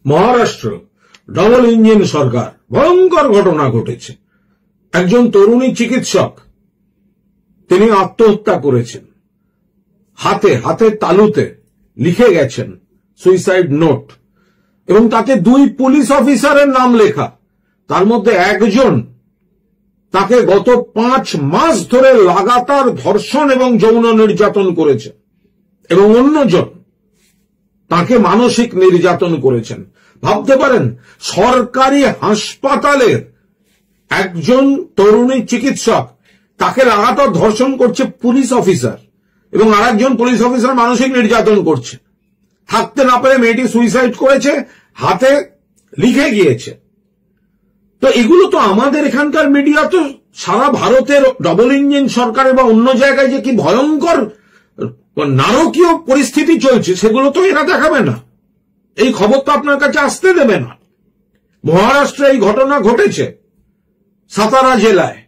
Maharashtra double engine সরকার, ভয়ঙ্কর ঘটনা ঘটেছে। একজন তরুণী চিকিৎসক তিনি আত্মহত্যা করেছেন, হাতের তালুতে লিখে গেছেন সুইসাইড নোট, এবং তাতে 2 পুলিশ অফিসারের নাম লেখা। তার মধ্যে একজন তাকে গত 5 মাস ধরে লাগাতার ধর্ষণ এবং যৌন নির্যাতন করেছে, এবং অন্যজন তাকে মানসিক নির্যাতন করেছেন। ভাবতে পারেন, সরকারি হাসপাতালের একজন তরুণী চিকিৎসক, তাকে লাগাতার ধর্ষণ করছে পুলিশ অফিসার, এবং আরেকজন পুলিশ অফিসার মানসিক নির্যাতন করছে। থাকতে না পেরে মেয়েটি সুইসাইড করেছে, হাতে লিখে গিয়েছে। তো এগুলো তো আমাদের এখানকার মিডিয়া তো সারা ভারতের ডবল ইঞ্জিন সরকারের বা অন্য জায়গায় যে কি ভয়ঙ্কর নারকীয় পরিস্থিতি চলছে সেগুলো তো এরা দেখাবে না, এই খবর তো আপনার কাছে আসতে দেবে না। মহারাষ্ট্রে এই ঘটনা ঘটেছে, সাতারা জেলায়।